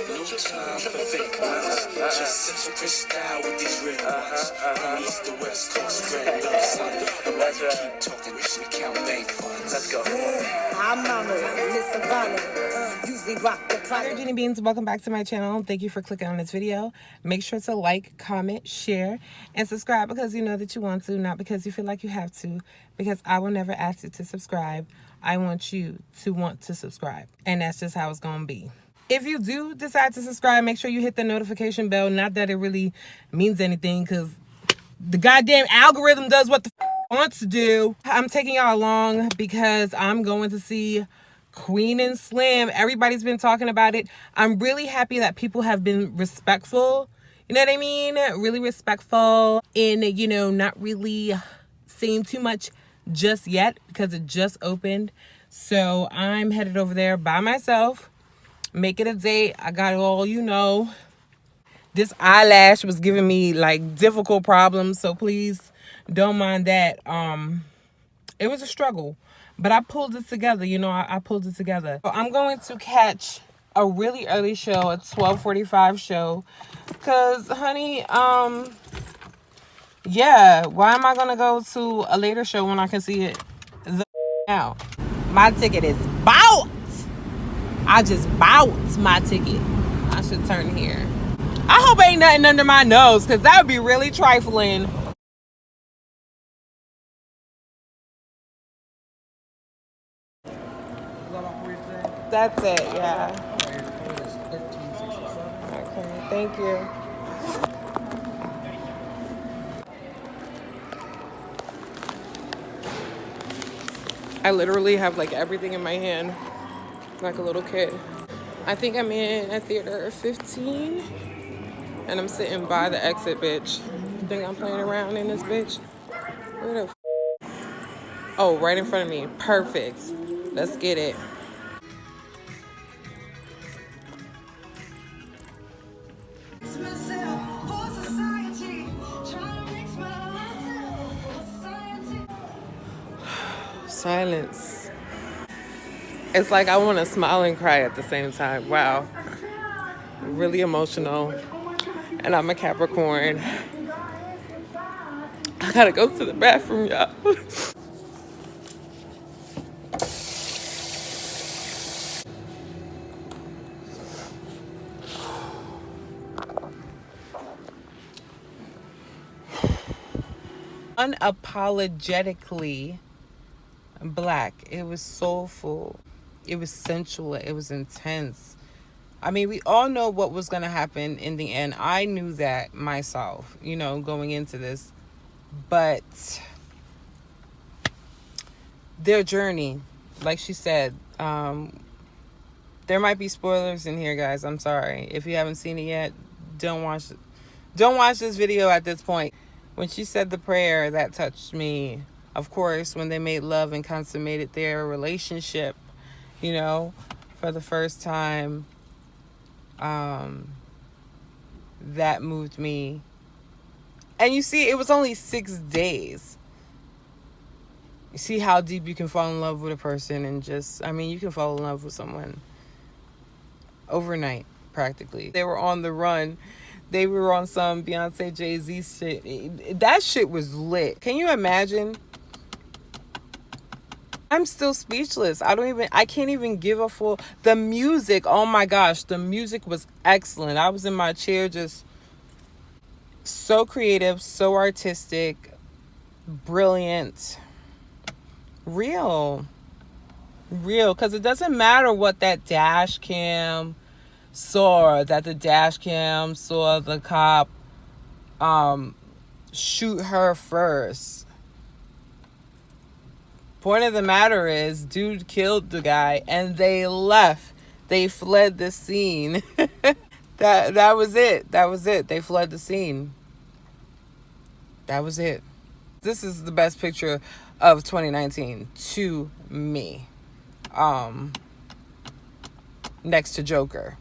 No time for fake ones. Just simple crystal with these real ones. From east to west coast, spread love, son. And while you keep talking, rich me count bank funds. Let's go. I'm Mama, Miss Savannah. Usually rock the product. Geanie Beans, welcome back to my channel. Thank you for clicking on this video. Make sure to like, comment, share, and subscribe because you know that you want to, not because you feel like you have to, because I will never ask you to subscribe. I want you to want to subscribe, and that's just how it's gonna be. If you do decide to subscribe, make sure you hit the notification bell. Not that it really means anything, because the goddamn algorithm does what the wants to do. I'm taking y'all along because I'm going to see Queen and Slim. Everybody's been talking about it. I'm really happy that people have been respectful. You know what I mean? Really respectful in, you know, not really saying too much just yet because it just opened. So I'm headed over there by myself. Make it a date. I got it all, you know. This eyelash was giving me like difficult problems, so please don't mind that. It was a struggle, but I pulled it together. You know, I pulled it together. So I'm going to catch a really early show, a 12:45 show, cause honey, yeah. Why am I gonna go to a later show when I can see it now? My ticket is bought. I just bought my ticket. I should turn here. I hope ain't nothing under my nose, because that would be really trifling. That's it, yeah. Okay, thank you. I literally have like everything in my hand, like a little kid. I think I'm in a theater 15. And I'm sitting by the exit, bitch. You think I'm playing around in this bitch? Where the Oh, right in front of me. Perfect. Let's get it. Silence. It's like I want to smile and cry at the same time. Wow. Really emotional. And I'm a Capricorn. I gotta go to the bathroom, y'all. Unapologetically black. It was soulful. It was sensual. It was intense. I mean, we all know what was going to happen in the end. I knew that myself, you know, going into this. But their journey, like she said, there might be spoilers in here, guys. I'm sorry. If you haven't seen it yet, don't watch this video at this point. When she said the prayer, that touched me. Of course, when they made love and consummated their relationship, you know, for the first time. That moved me. And you see, it was only 6 days. You see how deep you can fall in love with a person, and just, I mean, you can fall in love with someone overnight, practically. They were on the run. They were on some Beyonce, Jay-Z shit. That shit was lit. Can you imagine? I'm still speechless. I can't even give a full. The music, oh my gosh, the music was excellent. I was in my chair just so creative, so artistic, brilliant, real, because it doesn't matter what that dash cam saw, that the dash cam saw the cop shoot her first. Point of the matter is, dude killed the guy and they left. They fled the scene. That was it. That was it. They fled the scene. That was it. This is the best picture of 2019 to me. Next to Joker.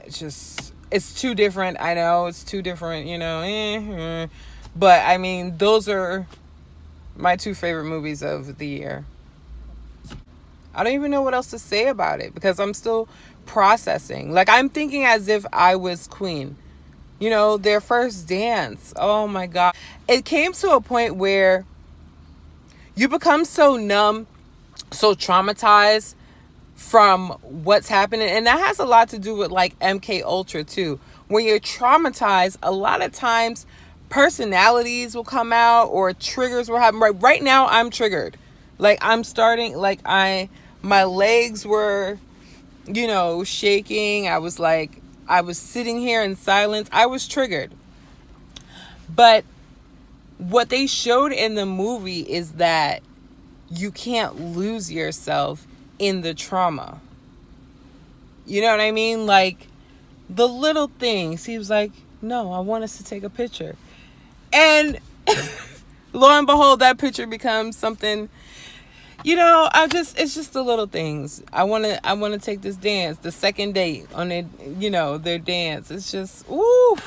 It's too different. I know it's too different, you know. But I mean, those are my two favorite movies of the year. I don't even know what else to say about it because I'm still processing. Like, I'm thinking as if I was Queen. You know, their first dance. Oh my God. It came to a point where you become so numb, so traumatized from what's happening. And that has a lot to do with like MK Ultra too. When you're traumatized, a lot of times personalities will come out or triggers will happen. Right now I'm triggered. Like I'm starting, like my legs were, you know, shaking. I was sitting here in silence. I was triggered. But what they showed in the movie is that you can't lose yourself in the trauma. You know what I mean? Like the little things. He was like, no, I want us to take a picture. And lo and behold, that picture becomes something, you know, it's just the little things. I want to take this dance, the second date on their, you know, their dance. It's just, ooh.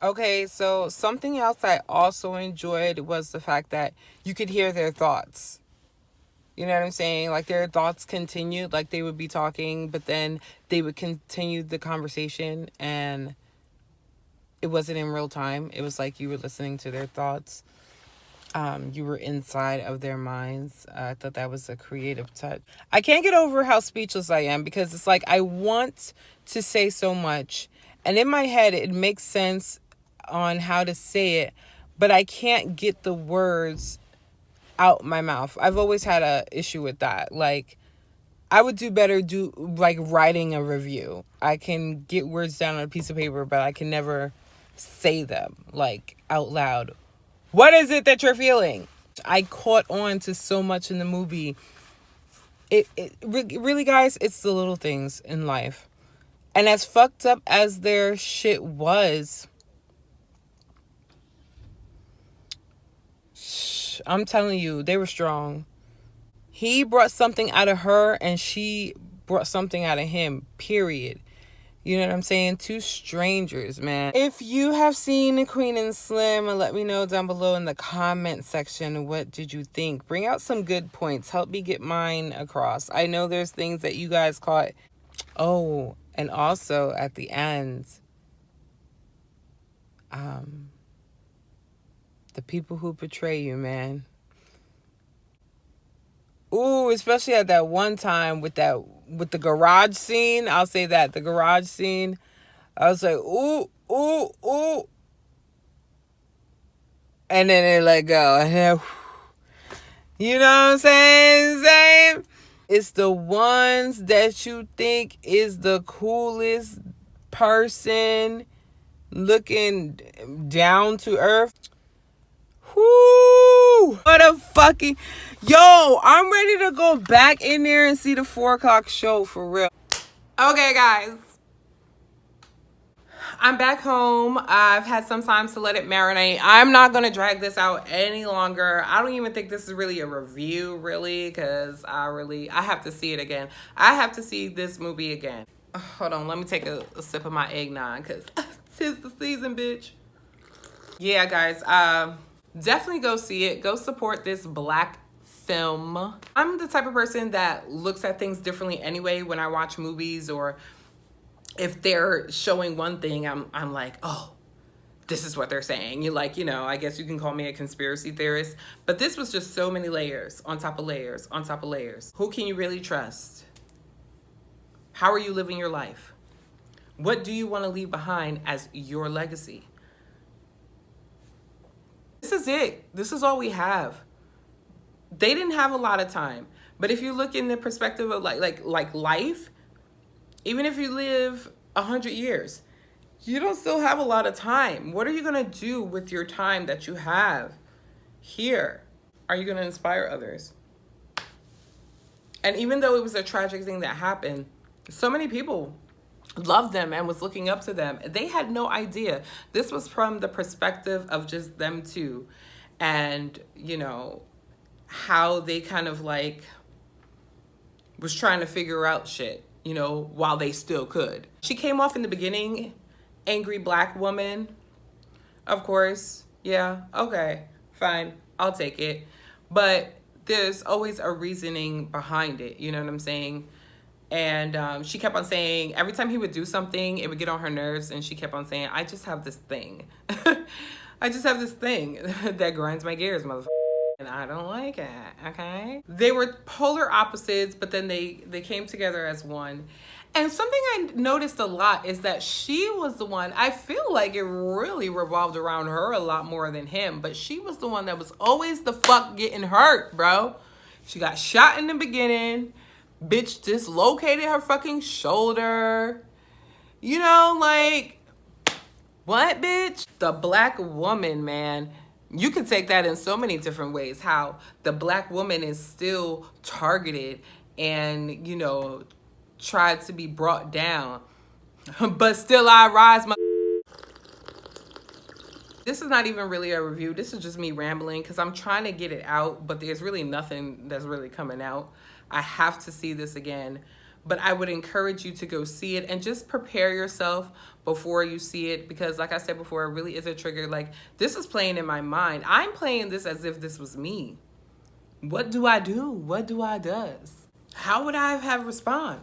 Okay, so something else I also enjoyed was the fact that you could hear their thoughts. You know what I'm saying? Like their thoughts continued, like they would be talking, but then they would continue the conversation and it wasn't in real time. It was like you were listening to their thoughts. You were inside of their minds. I thought that was a creative touch. I can't get over how speechless I am because it's like I want to say so much. And in my head, it makes sense on how to say it, but I can't get the words out my mouth. I've always had a issue with that. Like I would do better like writing a review. I can get words down on a piece of paper, but I can never say them like out loud. What is it that you're feeling? I caught on to so much in the movie. It really, guys, it's the little things in life. And as fucked up as their shit was, I'm telling you, they were strong. He brought something out of her and she brought something out of him, period. You know what I'm saying? Two strangers, man. If you have seen Queen and Slim, let me know down below in the comment section. What did you think? Bring out some good points. Help me get mine across. I know there's things that you guys caught. Oh, and also at the end, the people who betray you, man. Ooh, especially at that one time with the garage scene. I'll say that, the garage scene. I was like, ooh, ooh, ooh. And then they let go. And then, you know what I'm saying? It's the ones that you think is the coolest person looking down to earth. Whoo! What a fucking... Yo, I'm ready to go back in there and see the 4 o'clock show for real. Okay, guys. I'm back home. I've had some time to let it marinate. I'm not going to drag this out any longer. I don't even think this is really a review, really, because I have to see it again. I have to see this movie again. Hold on, let me take a sip of my eggnog, because 'tis the season, bitch. Yeah, guys, definitely go see it. Go support this Black film. I'm the type of person that looks at things differently anyway when I watch movies, or if they're showing one thing, I'm like, oh, this is what they're saying. You like, you know, I guess you can call me a conspiracy theorist, but this was just so many layers on top of layers on top of layers. Who can you really trust? How are you living your life? What do you want to leave behind as your legacy? This is it. This is all we have. They didn't have a lot of time, but if you look in the perspective of like life, even if you live 100 years, you don't still have a lot of time. What are you going to do with your time that you have here? Are you going to inspire others? And even though it was a tragic thing that happened, so many people loved them and was looking up to them. They had no idea. This was from the perspective of just them two. And, you know, how they kind of like was trying to figure out shit, you know, while they still could. She came off in the beginning, angry Black woman, of course. Yeah, okay, fine, I'll take it. But there's always a reasoning behind it. You know what I'm saying? And she kept on saying, every time he would do something, it would get on her nerves. And she kept on saying, I just have this thing. I just have this thing that grinds my gears, motherfucker. And I don't like it, okay? They were polar opposites, but then they came together as one. And something I noticed a lot is that she was the one, I feel like it really revolved around her a lot more than him, but she was the one that was always the fuck getting hurt, bro. She got shot in the beginning. Bitch dislocated her fucking shoulder. You know, like, what, bitch? The black woman, man. You can take that in so many different ways. How the black woman is still targeted and, you know, tried to be brought down. But still I rise, my... This is not even really a review. This is just me rambling because I'm trying to get it out, but there's really nothing that's really coming out. I have to see this again, but I would encourage you to go see it and just prepare yourself before you see it, because like I said before, it really is a trigger. Like, this is playing in my mind. I'm playing this as if this was me. What do I do? What do I does? How would I have respond?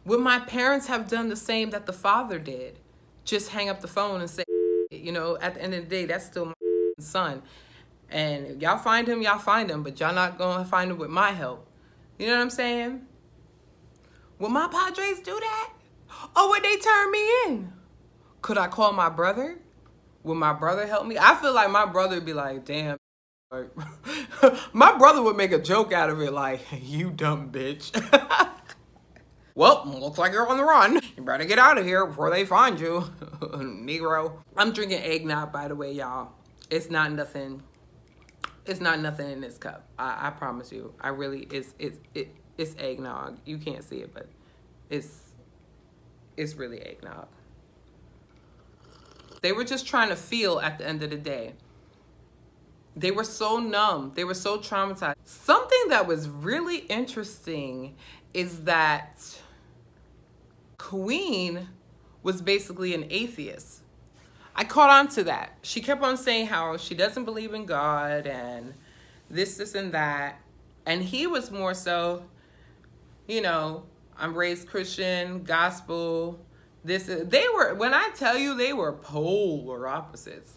Would my parents have done the same that the father did? Just hang up the phone and say, you know, at the end of the day, that's still my son. And if y'all find him, but y'all not gonna find him with my help. You know what I'm saying? Would my Padres do that? Or would they turn me in? Could I call my brother? Would my brother help me? I feel like my brother would be like, damn. Like, my brother would make a joke out of it like, you dumb bitch. Well, looks like you're on the run. You better get out of here before they find you, Negro. I'm drinking eggnog, by the way, y'all. It's not nothing. It's not nothing in this cup. I promise you. I really, it's eggnog. You can't see it, but it's really eggnog. They were just trying to feel at the end of the day. They were so numb. They were so traumatized. Something that was really interesting is that Queen was basically an atheist. I caught on to that. She kept on saying how she doesn't believe in God and this and that. And he was more so, you know, I'm raised Christian, gospel, this. They were, when I tell you, they were polar opposites.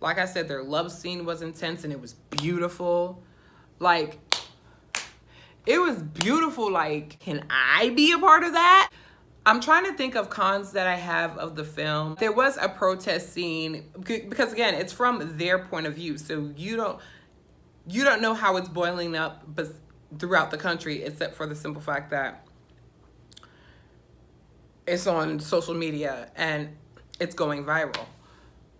Like I said, their love scene was intense and it was beautiful. Like, it was beautiful. Like, can I be a part of that? I'm trying to think of cons that I have of the film. There was a protest scene because, again, it's from their point of view. So you don't know how it's boiling up but throughout the country, except for the simple fact that it's on social media and it's going viral.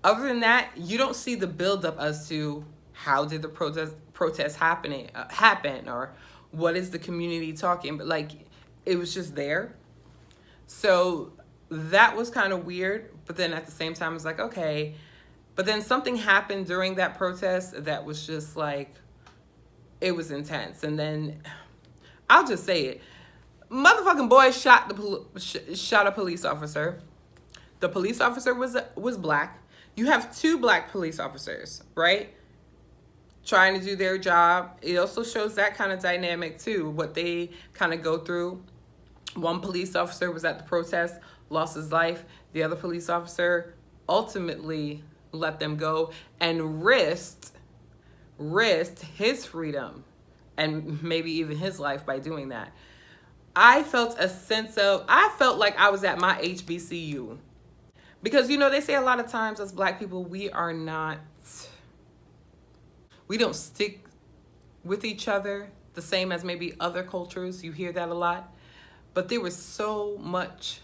Other than that, you don't see the buildup as to how did the protest happen or what is the community talking. But like, it was just there. So that was kind of weird. But then at the same time, it's like, okay. But then something happened during that protest that was just like, it was intense. And then I'll just say it. Motherfucking boy shot a police officer. The police officer was black. You have 2 black police officers, right? Trying to do their job. It also shows that kind of dynamic too, what they kind of go through. One police officer was at the protest, lost his life. The other police officer ultimately let them go and risked his freedom and maybe even his life by doing that. I felt like I was at my HBCU. Because, you know, they say a lot of times as black people, we don't stick with each other the same as maybe other cultures. You hear that a lot. But there was so much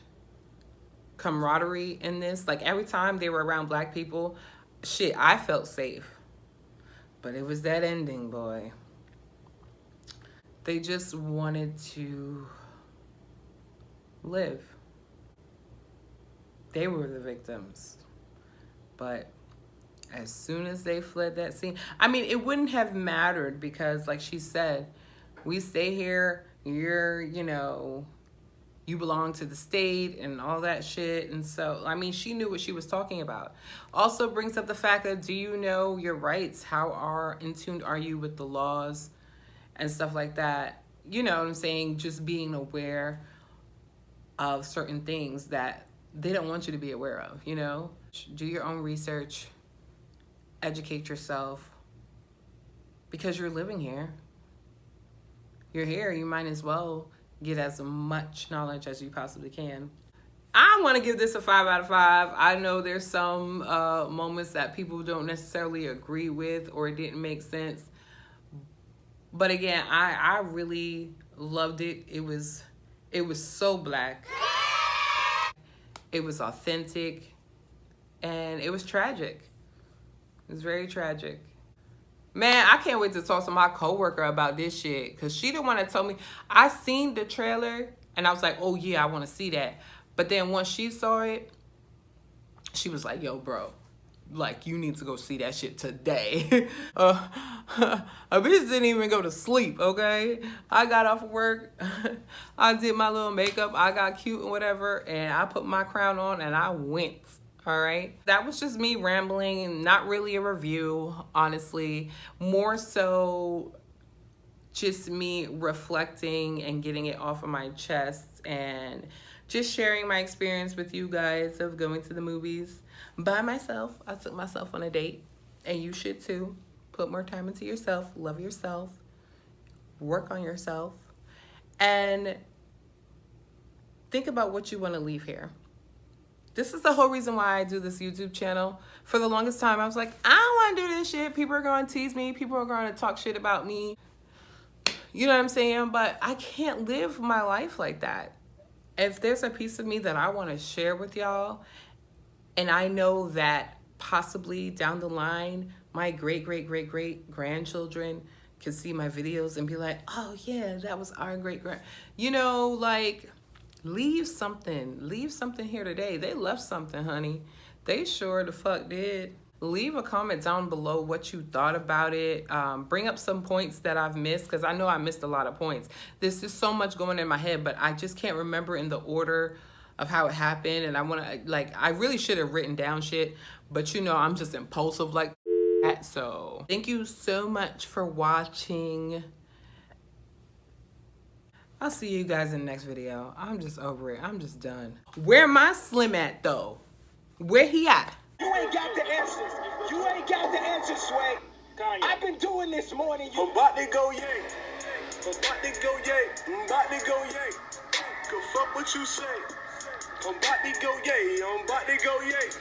camaraderie in this. Like, every time they were around black people, shit, I felt safe. But it was that ending, boy. They just wanted to live. They were the victims. But as soon as they fled that scene, I mean, it wouldn't have mattered because, like she said, we stay here, you know, you belong to the state and all that shit. And so, I mean, she knew what she was talking about. Also brings up the fact that, do you know your rights? How in tune are you with the laws? and stuff like that. You know what I'm saying? Just being aware of certain things that they don't want you to be aware of, you know? Do your own research, educate yourself, because you're living here. You're here, you might as well get as much knowledge as you possibly can. I want to give this a 5 out of 5. I know there's some moments that people don't necessarily agree with or it didn't make sense. But again, I really loved it. It was so black. It was authentic. And it was tragic. It was very tragic. Man, I can't wait to talk to my coworker about this shit. Because she the one that told me. I seen the trailer and I was like, oh yeah, I want to see that. But then once she saw it, she was like, yo, bro, like, you need to go see that shit today. A bitch didn't even go to sleep, okay? I got off of work. I did my little makeup. I got cute and whatever. And I put my crown on and I went. All right. That was just me rambling. Not really a review, honestly. More so just me reflecting and getting it off of my chest and just sharing my experience with you guys of going to the movies by myself. I took myself on a date, and you should too. Put more time into yourself, love yourself, work on yourself, and think about what you want to leave here. This is the whole reason why I do this YouTube channel. For the longest time, I was like, I don't want to do this shit. People are going to tease me. People are going to talk shit about me. You know what I'm saying? But I can't live my life like that. If there's a piece of me that I want to share with y'all, and I know that possibly down the line, my great grandchildren can see my videos and be like, oh yeah, that was our great-grand. You know, like, leave something here today. They left something, honey. They sure the fuck did. Leave a comment down below what you thought about it. Bring up some points that I've missed, because I know I missed a lot of points. There's just so much going in my head, but I just can't remember in the order of how it happened. And I want to, like, I really should have written down shit, but you know, I'm just impulsive like that. So thank you so much for watching. I'll see you guys in the next video. I'm just over it. I'm just done. Where my Slim at though? Where he at? You ain't got the answers. You ain't got the answers, Sway. I've been doing this more than you. I'm about to go yay. I'm about to go yay. I'm about to go yay. Go fuck what you say. I'm about to go yay. I'm about to go yay.